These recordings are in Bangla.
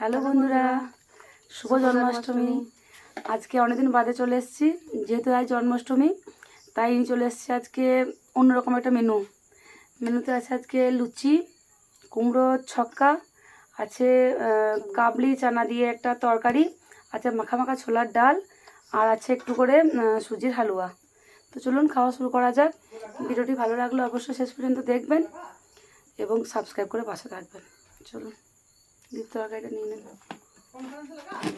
হ্যালো বন্ধুরা, শুভ জন্মাষ্টমী। আজকে অনেকদিন বাদে চলে এসেছি, যেহেতু আজ জন্মাষ্টমী তাই চলে এসেছি আজকে অন্যরকম একটা মেনুতে আছে আজকে লুচি, কুমড়ো ছক্কা আছে, কাবলি চানা দিয়ে একটা তরকারি আছে, মাখা মাখা ছোলার ডাল, আর আছে একটু করে সুজির হালুয়া। তো চলুন খাওয়া শুরু করা যাক। ভিডিওটি ভালো লাগলে অবশ্যই শেষ পর্যন্ত দেখবেন এবং সাবস্ক্রাইব করে পাশে থাকবেন। চলুন তরকারিটা নিয়ে নেন।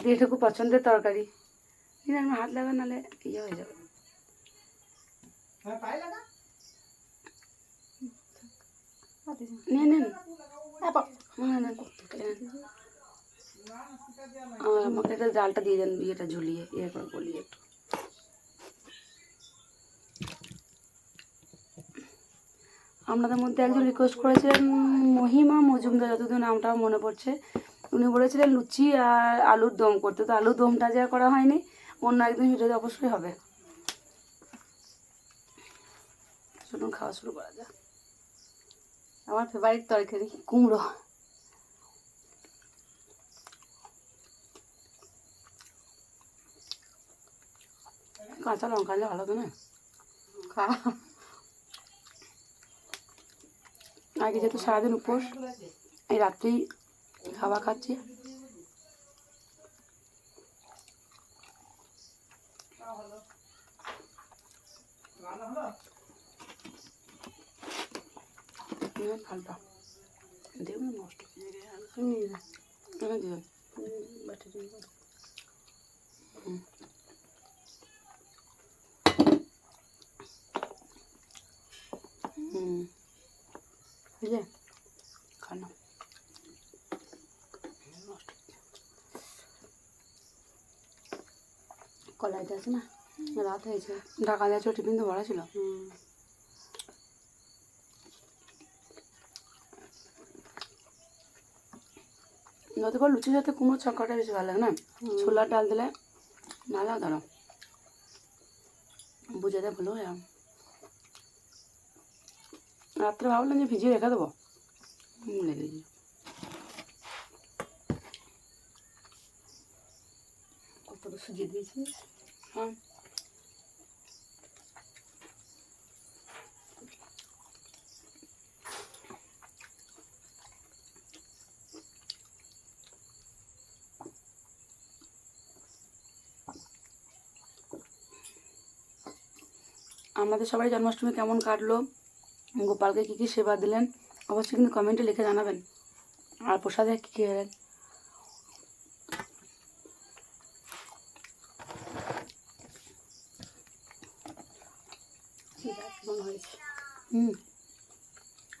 দিয়ে এটা খুব পছন্দের তরকারি। নিন, আমার হাত লাগা, নাহলে ইয়ে হয়ে যাবে। নিয়ে নেন, আমাকে এটা জালটা দিয়ে দেন, ইয়েটা ঝুলিয়ে ইয়ে করে বলিয়ে একটু। আপনাদের মধ্যে একজন রিকোয়েস্ট করেছিলেন, মহিমা মজুমদার, যতদিন নামটা মনে পড়ছে, উনি বলেছিলেন লুচি আর আলুর দম করতে। তো আলুর দমটা যা করা হয়নি, অন্য একদিন ভিডিওতে অবশ্যই হবে। চলুন খাওয়া শুরু করা যাক। আমার ফেভারিট তরকারি কুমড়ো। কাঁচা লঙ্কা হলে ভালো তো না? আগে যেহেতু সারাদিন উপোস, এই রাত্রেই খাওয়া খাচ্ছি। ভালটা দেখুন নষ্ট খানা কলাইটা আছে না, রাত হয়েছে, ঢাকা দেওয়া টিফিন তো ভরা ছিল। যতবার লুচির সাথে কুমড়ো ছক্কাটা বেশি ভালো লাগে না? ছোলার ডাল দিলে ভালো ধরো বুঝাতে ভুলো হয়ে। রাত্রে ভাবলাম যে ভিজিয়ে রেখে দেবো, লেগেছি। কত সুজিয়ে দিয়েছিস? হ্যাঁ, আমাদের সবাই জন্মাষ্টমী কেমন কাটলো, গোপালকে কী কী সেবা দিলেন অবশ্যই কিন্তু কমেন্টে লিখে জানাবেন। আর প্রসাদে কী কী এলেন।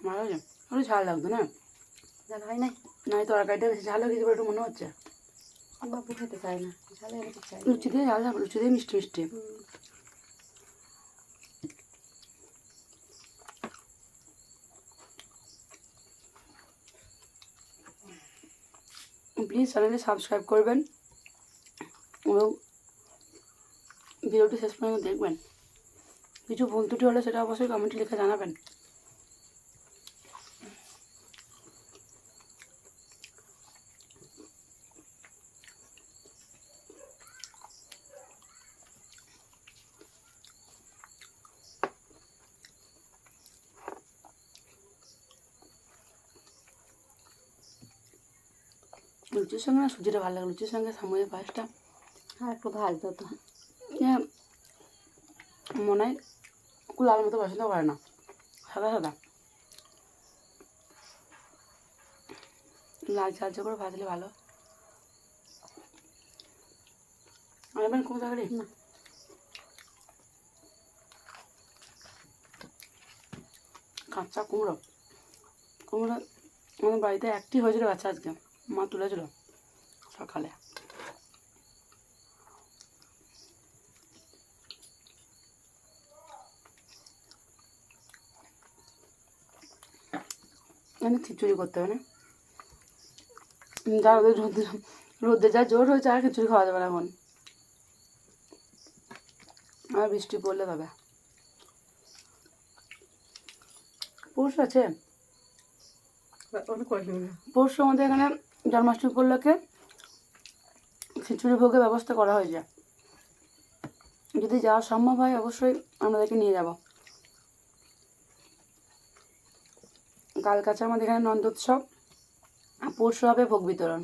ভালো হয়েছে, একটু ঝাল লাগতো না? ঝাল হয় নাই, না তরকারিটা বেশি ঝাল হয়ে গেছে বলে একটু মনে হচ্ছে। বাপু খেতে চায় না ঝাল, লুচি দিয়ে ঝাল যাবে, লুচি দিয়ে মিষ্টি মিষ্টি। প্লিজ চ্যানেলটি সাবস্ক্রাইব করবেন এবং ভিডিওটি শেষ পর্যন্ত দেখবেন। কিছু ভুল ত্রুটি হলে সেটা অবশ্যই কমেন্টে লিখে জানাবেন। লুচির সঙ্গে না সুজিটা ভালো লাগে, লুচির সঙ্গে সামুয়ের পায়েসটা আর একটু ভাজতো তো মনে হয় লাল মতো পছন্দ করে না, সাদা সাদা লাল চালচে করে ভাজলে ভালো। আর এবার কোন তরকারি না, কাঁচা কুমড়ো। কুমড়ো আমাদের বাড়িতে একটি হয়েছিল গাছে, আজকে মা তুলেছিল সকালে। খিচুড়ি করতে হবে না, যা রোদে যা জোর হয়েছে, আর খিচুড়ি খাওয়া যাবে না এখন, আর বৃষ্টি পড়লে তবে। পৌষ আছে, পরশু আমাদের এখানে জন্মাষ্টমী উপলক্ষে খিচুড়ি ভোগের ব্যবস্থা করা হয়েছে। যদি যাওয়া সম্ভব হয় অবশ্যই আমাদেরকে নিয়ে যাব। কাল কাছে আমাদের এখানে নন্দোৎসব, আর পরশু হবে ভোগ বিতরণ।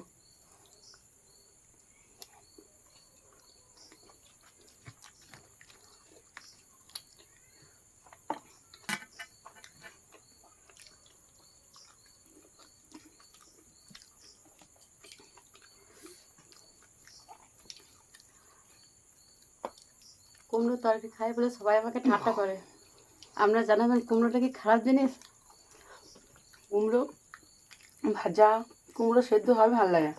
কুমড়ো তরকারি খাই বলে সবাই আমাকে ঠাট্টা করে। আপনারা জানাবেন কুমড়োটা কি খারাপ জিনিস? কুমড়ো ভাজা, কুমড়ো সেদ্ধ হবে ভালো লাগে।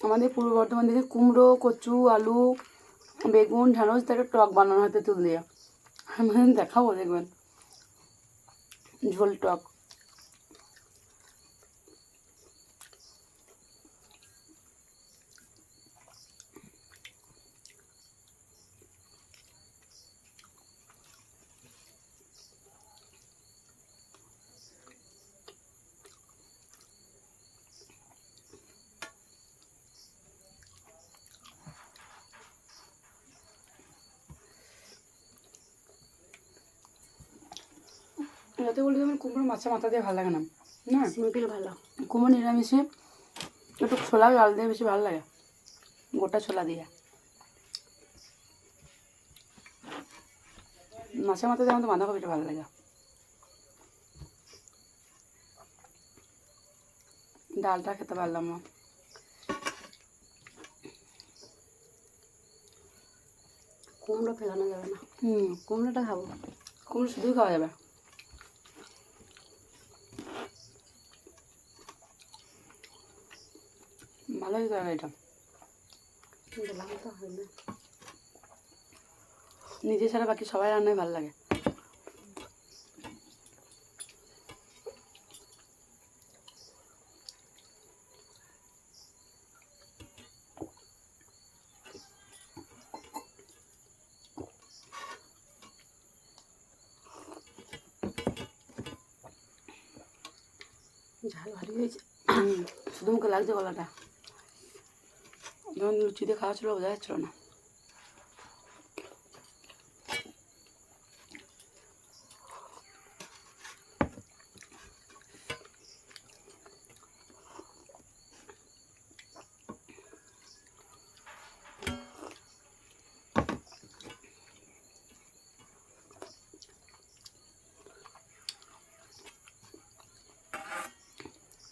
আমাদের পূর্ব বর্ধমান দিকে কুমড়ো, কচু, আলু, বেগুন, ঢ্যাঁড়স থেকে টক বানানো হয় তেঁতুল দিয়ে। আমি দেখাবো, দেখবেন, ঝোল টক। যাতে বলি আমার কুমড়ো মাছের মাথা দিয়ে ভালো লাগে না, না সিম্পল ভালো। কুমড়ো নিরামিষে একটু ছোলা ডাল দিয়ে বেশি ভালো লাগে, গোটা ছোলা দিয়ে। মাছের মাথা দিয়ে আমাদের বাঁধাকপিটা ভালো লাগে। ডালটা খেতে পারলাম না। কুমড়ো ফেলানো যাবে না। কুমড়োটা খাবো। কুমড়ো শুধুই খাওয়া যাবে। ভালোই তরকারিটা, দিলাম তো হয় না। নিজে ছাড়া বাকি সবাই রান্নায় ভালো লাগে। ঝাল ভারী হয়েছে। শুধু মুখে লাগছে গলাটা, যখন লুচি দিয়ে খাওয়া ছিল বোঝা যাচ্ছিল না।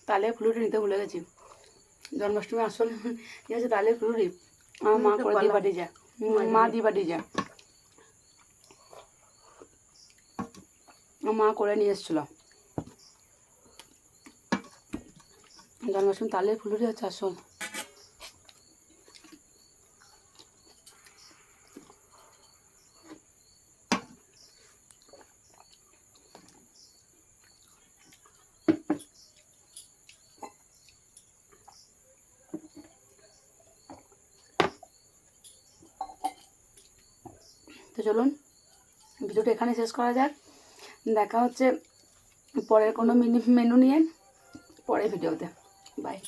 তালে ফুলুরি নিতে ভুলে গেছি। জন্মাষ্টমী আসল কি আছে, তালে ফুলুরি আমার মা করে দিয়ে পাঠিয়ে যায়, মা দিয়ে পাঠিয়ে যায়। আমার মা করে নিয়ে এসেছিল। জন্মাষ্টমী তালে ফুলুরি হচ্ছে আসল। তো চলুন ভিডিওটা এখানে শেষ করা যাক। দেখা হচ্ছে পরের কোনো মেনু নিয়ে পরের ভিডিওতে। বাই।